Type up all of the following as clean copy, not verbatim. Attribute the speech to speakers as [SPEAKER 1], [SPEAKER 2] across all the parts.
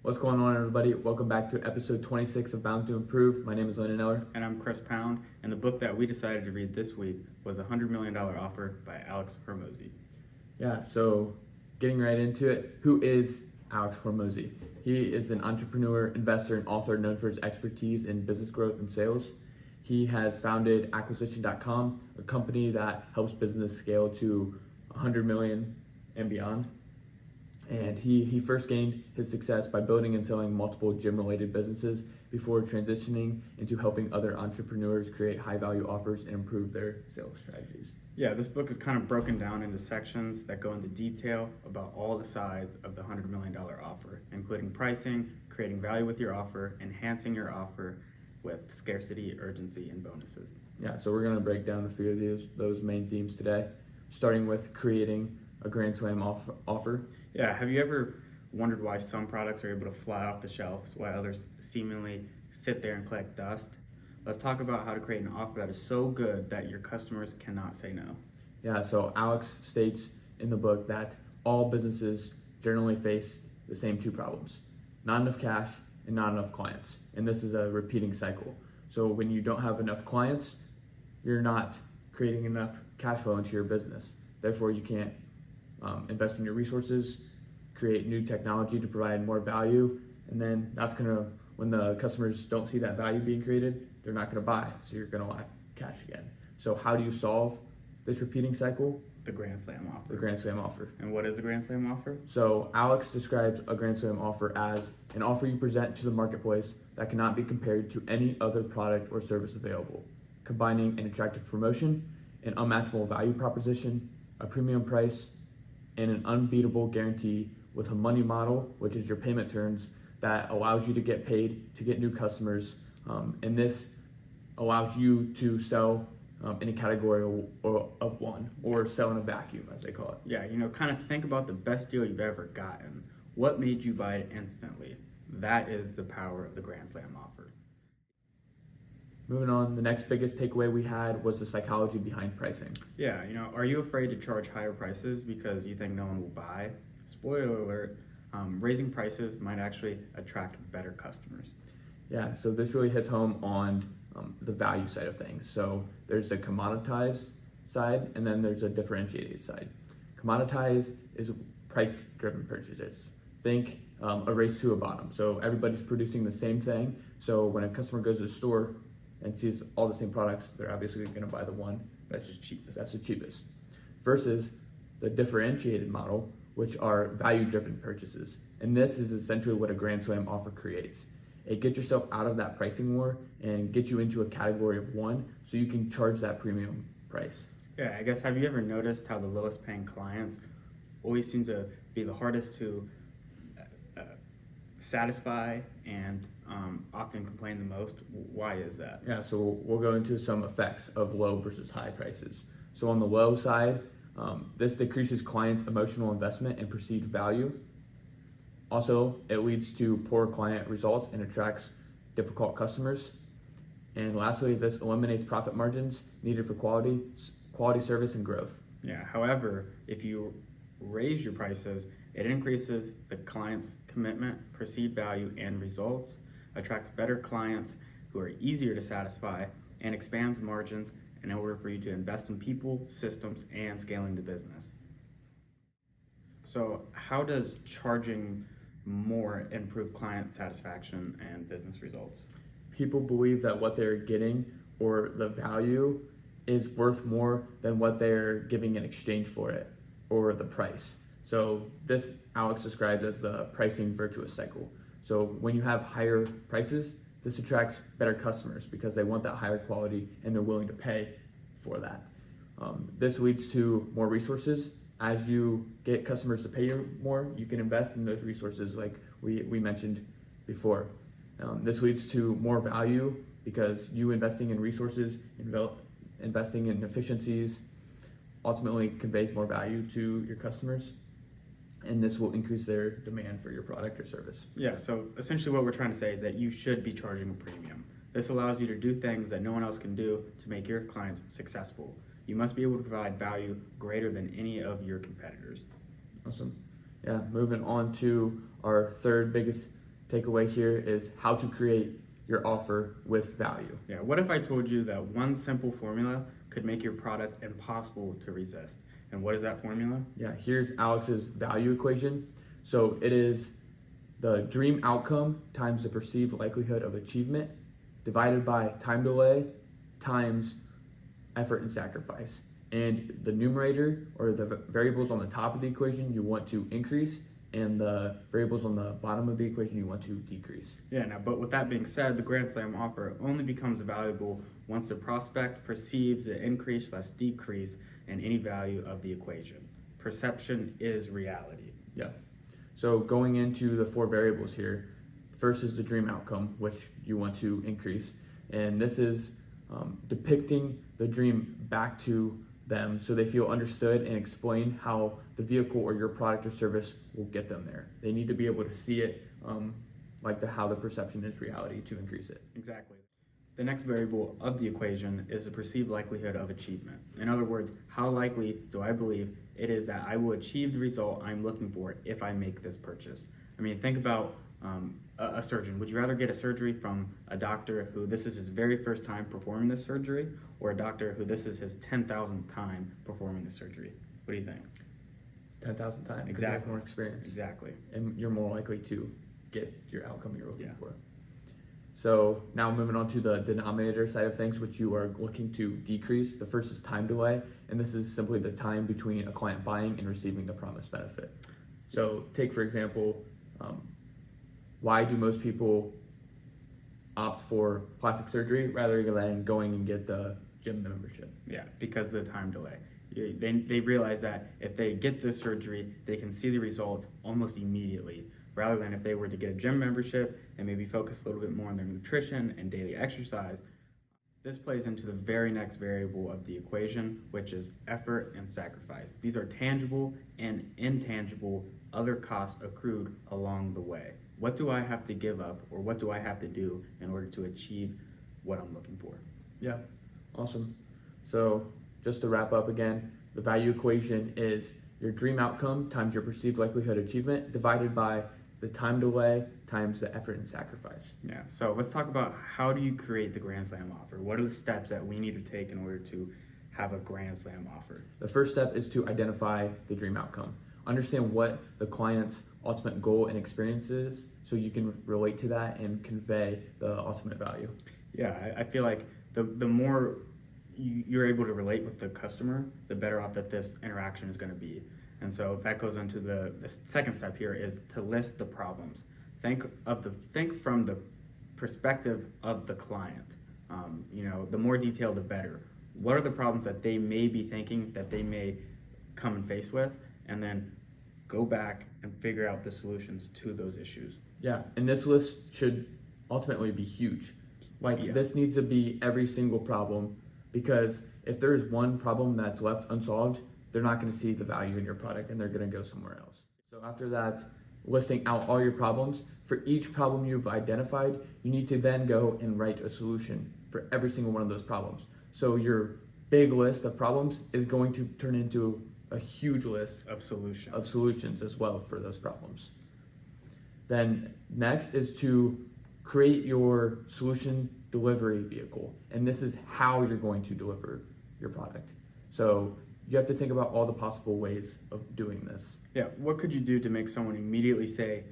[SPEAKER 1] What's going on, everybody? Welcome back to episode 26 of Bound to Improve. My name is Landon Eller.
[SPEAKER 2] And I'm Chris Pound, and the book that we decided to read this week was $100 Million Offer by Alex Hormozi.
[SPEAKER 1] Yeah, so getting right into it, who is Alex Hormozi? He is an entrepreneur, investor, and author known for his expertise in business growth and sales. He has founded acquisition.com, a company that helps business scale to 100 million and beyond. And he first gained his success by building and selling multiple gym-related businesses before transitioning into helping other entrepreneurs create high-value offers and improve their sales strategies.
[SPEAKER 2] Yeah, this book is kind of broken down into sections that go into detail about all the sides of the $100 million offer, including pricing, creating value with your offer, enhancing your offer with scarcity, urgency, and bonuses.
[SPEAKER 1] Yeah, so we're going to break down a few of those main themes today, starting with creating a Grand Slam offer.
[SPEAKER 2] Yeah, have you ever wondered why some products are able to fly off the shelves while others seemingly sit there and collect dust? Let's talk about how to create an offer that is so good that your customers cannot say no.
[SPEAKER 1] Yeah, so Alex states in the book that all businesses generally face the same two problems: not enough cash and not enough clients. And this is a repeating cycle. So when you don't have enough clients, you're not creating enough cash flow into your business. Therefore, you can't invest in your resources, create new technology to provide more value, and then that's gonna, when the customers don't see that value being created, they're not gonna buy, so you're gonna lack cash again. So how do you solve this repeating cycle?
[SPEAKER 2] The Grand Slam offer.
[SPEAKER 1] The Grand Slam offer.
[SPEAKER 2] And what is the Grand Slam offer?
[SPEAKER 1] So Alex describes a Grand Slam offer as an offer you present to the marketplace that cannot be compared to any other product or service available, combining an attractive promotion, an unmatchable value proposition, a premium price, and an unbeatable guarantee with a money model, which is your payment terms, that allows you to get paid to get new customers. And this allows you to sell in a category of one, or sell in a vacuum, as they call it.
[SPEAKER 2] Yeah, kind of think about the best deal you've ever gotten. What made you buy it instantly? That is the power of the Grand Slam offer.
[SPEAKER 1] Moving on, the next biggest takeaway we had was the psychology behind pricing.
[SPEAKER 2] Yeah, are you afraid to charge higher prices because you think no one will buy? Spoiler alert, raising prices might actually attract better customers.
[SPEAKER 1] Yeah, so this really hits home on the value side of things. So there's the commoditized side, and then there's a differentiated side. Commoditized is price-driven purchases. Think a race to a bottom. So everybody's producing the same thing. So when a customer goes to the store and sees all the same products, they're obviously going to buy the one that's the cheapest. Versus the differentiated model, which are value-driven purchases. And this is essentially what a Grand Slam offer creates. It gets yourself out of that pricing war and gets you into a category of one, so you can charge that premium price.
[SPEAKER 2] Yeah, I guess, have you ever noticed how the lowest paying clients always seem to be the hardest to satisfy and often complain the most? Why is that?
[SPEAKER 1] Yeah, so we'll go into some effects of low versus high prices. So on the low side, this decreases clients' emotional investment and perceived value. Also, it leads to poor client results and attracts difficult customers. And lastly, this eliminates profit margins needed for quality service and growth.
[SPEAKER 2] Yeah, however, if you raise your prices, it increases the client's commitment, perceived value, and results, attracts better clients who are easier to satisfy, and expands margins in order for you to invest in people, systems, and scaling the business. So how does charging more improve client satisfaction and business results?
[SPEAKER 1] People believe that what they're getting, or the value, is worth more than what they're giving in exchange for it, or the price. So this Alex describes as the pricing virtuous cycle. So when you have higher prices, this attracts better customers because they want that higher quality and they're willing to pay for that. This leads to more resources. As you get customers to pay you more, you can invest in those resources like we mentioned before. This leads to more value because you investing in resources, investing in efficiencies, ultimately conveys more value to your customers, and this will increase their demand for your product or service.
[SPEAKER 2] Yeah, so essentially what we're trying to say is that you should be charging a premium. This allows you to do things that no one else can do to make your clients successful. You must be able to provide value greater than any of your competitors.
[SPEAKER 1] Awesome. Yeah, moving on to our third biggest takeaway here is how to create your offer with value.
[SPEAKER 2] Yeah, what if I told you that one simple formula could make your product impossible to resist? And what is that formula?
[SPEAKER 1] Yeah, here's Alex's value equation. So it is the dream outcome times the perceived likelihood of achievement divided by time delay times effort and sacrifice. And the numerator, or the variables on the top of the equation, you want to increase, and the variables on the bottom of the equation you want to decrease.
[SPEAKER 2] Yeah, now, but with that being said, the Grand Slam offer only becomes valuable once the prospect perceives the increase/decrease in any value of the equation. Perception is reality.
[SPEAKER 1] Yeah. So going into the 4 variables here, first is the dream outcome, which you want to increase. And this is depicting the dream back to them so they feel understood, and explain how the vehicle or your product or service will get them there. They need to be able to see it how the perception is reality to increase it.
[SPEAKER 2] Exactly. The next variable of the equation is the perceived likelihood of achievement. In other words, how likely do I believe it is that I will achieve the result I'm looking for if I make this purchase? I mean, think about a surgeon. Would you rather get a surgery from a doctor who this is his very first time performing this surgery, or a doctor who this is his 10,000th time performing the surgery? What do you think?
[SPEAKER 1] 10,000 times. 'Cause he has
[SPEAKER 2] Exactly.
[SPEAKER 1] more experience.
[SPEAKER 2] Exactly.
[SPEAKER 1] And you're more likely to get your outcome you're looking
[SPEAKER 2] Yeah.
[SPEAKER 1] for. So now moving on to the denominator side of things, which you are looking to decrease. The first is time delay, and this is simply the time between a client buying and receiving the promised benefit. So take, for example, why do most people opt for plastic surgery rather than going and get the gym membership?
[SPEAKER 2] Yeah, because of the time delay. They realize that if they get this surgery, they can see the results almost immediately, rather than if they were to get a gym membership and maybe focus a little bit more on their nutrition and daily exercise. This plays into the very next variable of the equation, which is effort and sacrifice. These are tangible and intangible other costs accrued along the way. What do I have to give up, or what do I have to do in order to achieve what I'm looking for?
[SPEAKER 1] Yeah, awesome. So just to wrap up again, the value equation is your dream outcome times your perceived likelihood of achievement divided by the time delay times the effort and sacrifice.
[SPEAKER 2] Yeah, so let's talk about how do you create the Grand Slam offer? What are the steps that we need to take in order to have a Grand Slam offer?
[SPEAKER 1] The first step is to identify the dream outcome. Understand what the client's ultimate goal and experience is so you can relate to that and convey the ultimate value.
[SPEAKER 2] Yeah, I feel like the more you're able to relate with the customer, the better off that this interaction is going to be. And so that goes into the second step here, is to list the problems. Think from the perspective of the client. The more detailed, the better. What are the problems that they may be thinking that they may come and face with, and then go back and figure out the solutions to those issues.
[SPEAKER 1] Yeah, and this list should ultimately be huge. This needs to be every single problem, because if there is one problem that's left unsolved, they're not going to see the value in your product and they're going to go somewhere else. So after that, listing out all your problems, for each problem you've identified, you need to then go and write a solution for every single one of those problems. So your big list of problems is going to turn into a huge list
[SPEAKER 2] of
[SPEAKER 1] solutions as well for those problems. Then next is to create your solution delivery vehicle. And this is how you're going to deliver your product. So you have to think about all the possible ways of doing this.
[SPEAKER 2] Yeah, what could you do to make someone immediately say,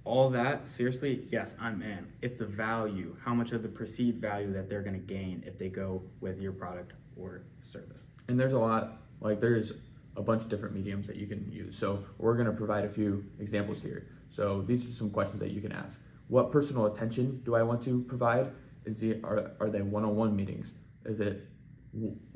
[SPEAKER 2] all that, seriously, yes, I'm in. It's the value, how much of the perceived value that they're gonna gain if they go with your product or service.
[SPEAKER 1] And there's a lot, there's a bunch of different mediums that you can use. So we're gonna provide a few examples here. So these are some questions that you can ask. What personal attention do I want to provide? Are they one-on-one meetings? Is it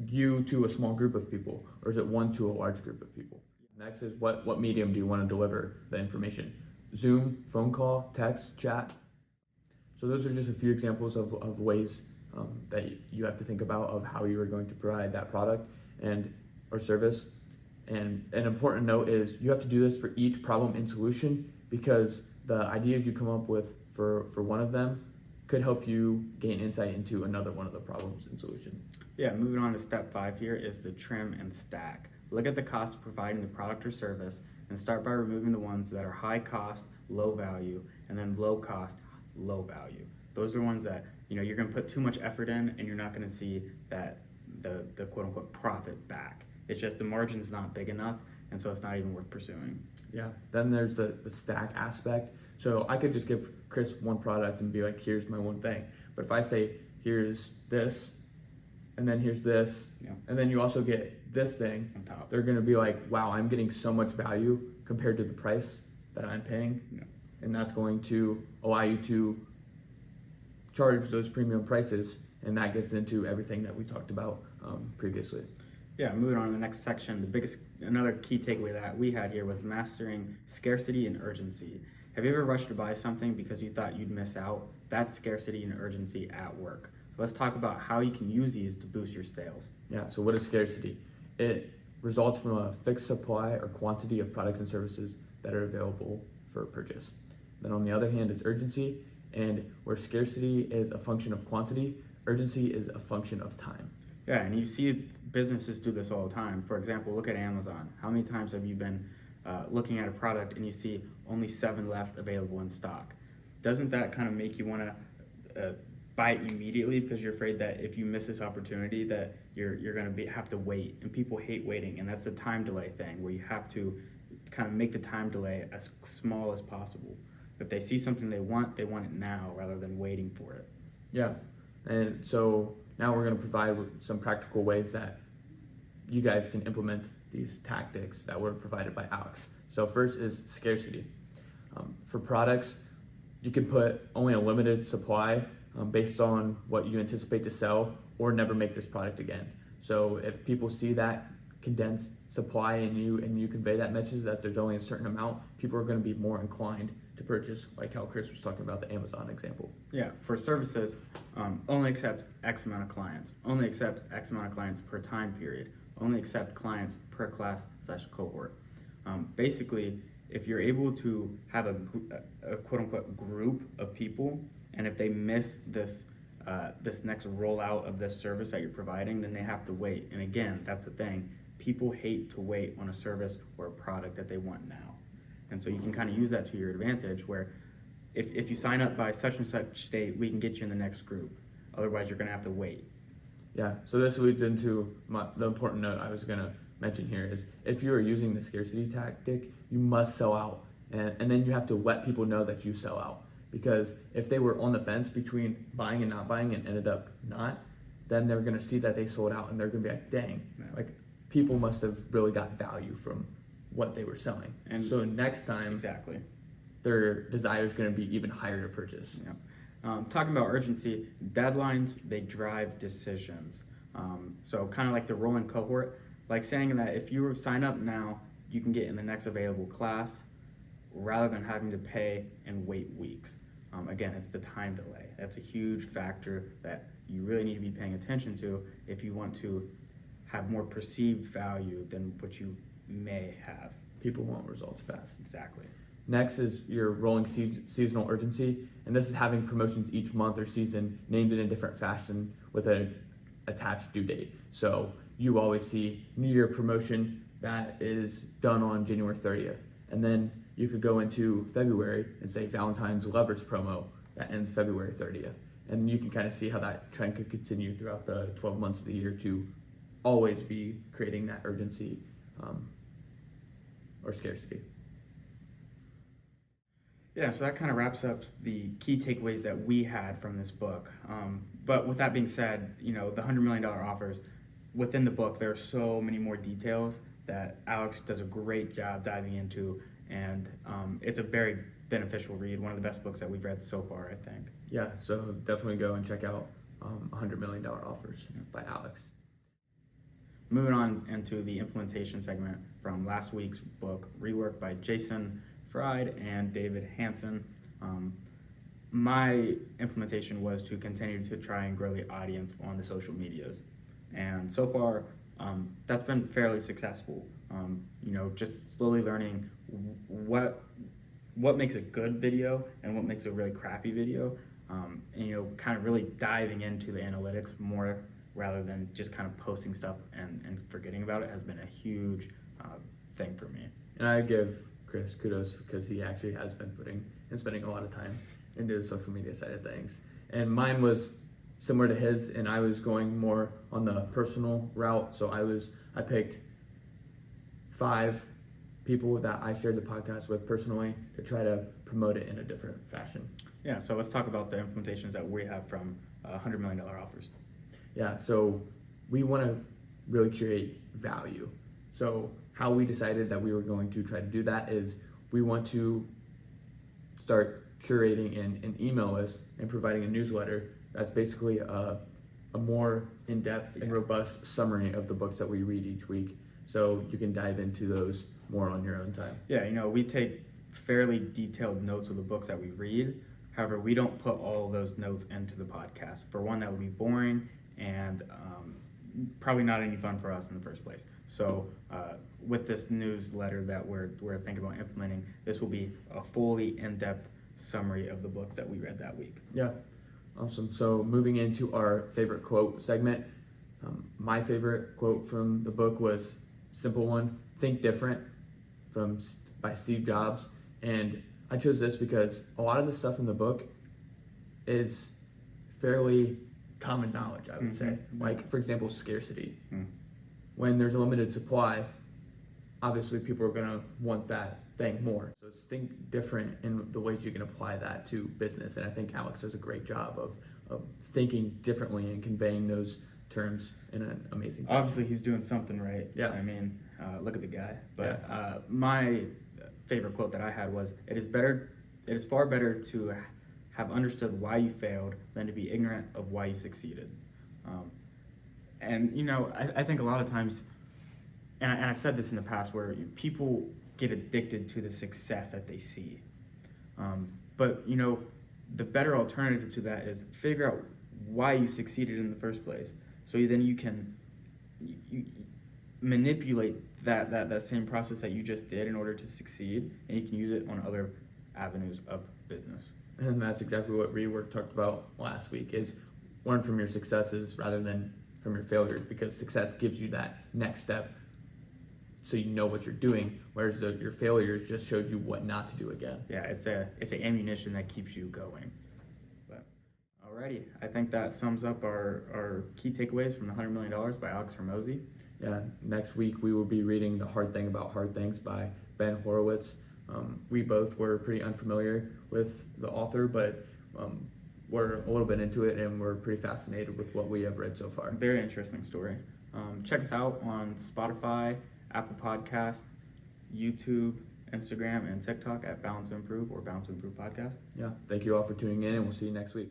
[SPEAKER 1] you to a small group of people, or is it one to a large group of people? Next is what medium do you want to deliver the information? Zoom, phone call, text, chat. So those are just a few examples of ways that you have to think about of how you are going to provide that product and or service. And an important note is you have to do this for each problem and solution, because the ideas you come up with for one of them could help you gain insight into another one of the problems and solution.
[SPEAKER 2] Yeah, moving on to step 5 here is the trim and stack. Look at the cost of providing the product or service and start by removing the ones that are high cost, low value, and then low cost, low value. Those are ones that you're going to put too much effort in, and you're not going to see that the quote unquote profit back. It's just the margin's not big enough, and so it's not even worth pursuing.
[SPEAKER 1] Yeah. Then there's the stack aspect. So I could just give Chris one product and be like, here's my one thing. But if I say, here's this, and then here's this, and then you also get this thing
[SPEAKER 2] On top.
[SPEAKER 1] they're going to be like, wow, I'm getting so much value compared to the price that I'm paying. And that's going to allow you to charge those premium prices, and that gets into everything that we talked about previously.
[SPEAKER 2] Yeah, moving on to the next section, another key takeaway that we had here was mastering scarcity and urgency. Have you ever rushed to buy something because you thought you'd miss out? That's scarcity and urgency at work. So let's talk about how you can use these to boost your sales.
[SPEAKER 1] Yeah, so what is scarcity? It results from a fixed supply or quantity of products and services that are available for purchase. Then on the other hand is urgency, and where scarcity is a function of quantity, urgency is a function of time.
[SPEAKER 2] Yeah, and you see businesses do this all the time. For example, look at Amazon. How many times have you been looking at a product and you see only 7 left available in stock? Doesn't that kind of make you want to buy it immediately because you're afraid that if you miss this opportunity that you're going to have to wait? And people hate waiting, and that's the time delay thing where you have to kind of make the time delay as small as possible. If they see something they want it now rather than waiting for it.
[SPEAKER 1] Yeah, and so now we're going to provide some practical ways that you guys can implement these tactics that were provided by Alex. So first is scarcity. For products, you can put only a limited supply based on what you anticipate to sell, or never make this product again. So if people see that condensed supply and you convey that message that there's only a certain amount, people are going to be more inclined to purchase, like how Chris was talking about the Amazon example.
[SPEAKER 2] Yeah, for services, only accept X amount of clients, only accept X amount of clients per time period, only accept clients per class/cohort. Basically, if you're able to have a quote unquote group of people, and if they miss this next rollout of this service that you're providing, then they have to wait. And again, that's the thing. People hate to wait on a service or a product that they want now. And so you can kind of use that to your advantage, where if you sign up by such and such date, we can get you in the next group. Otherwise, you're going to have to wait.
[SPEAKER 1] Yeah, so this leads into the important note I was going to mention here is if you are using the scarcity tactic, you must sell out. And then you have to let people know that you sell out. Because if they were on the fence between buying and not buying and ended up not, then they're going to see that they sold out and they're going to be like, dang, like people must have really got value from what they were selling. And so next time,
[SPEAKER 2] exactly,
[SPEAKER 1] their desire is going to be even higher to purchase.
[SPEAKER 2] Yeah. Talking about urgency, deadlines, they drive decisions. So kind of like the rolling cohort, like saying that if you sign up now, you can get in the next available class rather than having to pay and wait weeks. Again, it's the time delay. That's a huge factor that you really need to be paying attention to if you want to have more perceived value than what you may have.
[SPEAKER 1] People want results fast.
[SPEAKER 2] Exactly.
[SPEAKER 1] Next is your rolling seasonal urgency, and this is having promotions each month or season named in a different fashion with an attached due date. So you always see New Year promotion that is done on January 30th, and then you could go into February and say Valentine's Lovers promo that ends February 30th, and you can kind of see how that trend could continue throughout the 12 months of the year to always be creating that urgency or scarcity.
[SPEAKER 2] Yeah, so that kind of wraps up the key takeaways that we had from this book. But with that being said, the $100 million offers, within the book, there are so many more details that Alex does a great job diving into, and it's a very beneficial read, one of the best books that we've read so far, I think.
[SPEAKER 1] Yeah, so definitely go and check out $100 million offers by Alex.
[SPEAKER 2] Moving on into the implementation segment from last week's book, Rework by Jason Fried and David Hansen. My implementation was to continue to try and grow the audience on the social medias. And so far, that's been fairly successful. Just slowly learning what makes a good video and what makes a really crappy video. And kind of really diving into the analytics more rather than just kind of posting stuff and forgetting about it has been a huge thing for me.
[SPEAKER 1] And I give Chris kudos because he actually has been putting and spending a lot of time into the social media side of things. And mine was similar to his, and I was going more on the personal route. So I picked 5 people that I shared the podcast with personally to try to promote it in a different fashion.
[SPEAKER 2] Yeah, so let's talk about the implementations that we have from $100 million offers.
[SPEAKER 1] Yeah, so we want to really create value. So how we decided that we were going to try to do that is we want to start curating an email list and providing a newsletter that's basically a more in-depth and robust summary of the books that we read each week. So you can dive into those more on your own time.
[SPEAKER 2] Yeah, we take fairly detailed notes of the books that we read. However, we don't put all those notes into the podcast. For one, that would be boring and probably not any fun for us in the first place. So with this newsletter that we're thinking about implementing, this will be a fully in-depth summary of the books that we read that week.
[SPEAKER 1] Yeah, awesome. So moving into our favorite quote segment, my favorite quote from the book was simple one, Think Different, by Steve Jobs. And I chose this because a lot of the stuff in the book is fairly common knowledge, I would say. Like, for example, scarcity. When there's a limited supply, obviously people are going to want that thing more. So it's think different in the ways you can apply that to business. And I think Alex does a great job of thinking differently and conveying those terms in an amazing way.
[SPEAKER 2] Obviously, he's doing something right.
[SPEAKER 1] Yeah.
[SPEAKER 2] I mean, look at the guy. But my favorite quote that I had was, it is far better to have understood why you failed than to be ignorant of why you succeeded. And I think a lot of times, and I've said this in the past, where people get addicted to the success that they see. But the better alternative to that is figure out why you succeeded in the first place. So then you can manipulate that same process that you just did in order to succeed, and you can use it on other avenues of business.
[SPEAKER 1] And that's exactly what Rework talked about last week, is learn from your successes rather than from your failures, because success gives you that next step so you know what you're doing, whereas your failures just showed you what not to do again.
[SPEAKER 2] Yeah, it's an ammunition that keeps you going. But alrighty, I think that sums up our key takeaways from the $100 Million by Alex Hormozi.
[SPEAKER 1] Yeah, next week we will be reading The Hard Thing About Hard Things by Ben Horowitz. We both were pretty unfamiliar with the author, but we're a little bit into it, and we're pretty fascinated with what we have read so far.
[SPEAKER 2] Very interesting story. Check us out on Spotify, Apple Podcasts, YouTube, Instagram, and TikTok at Bound to Improve or Bound to Improve Podcast.
[SPEAKER 1] Yeah, thank you all for tuning in, and we'll see you next week.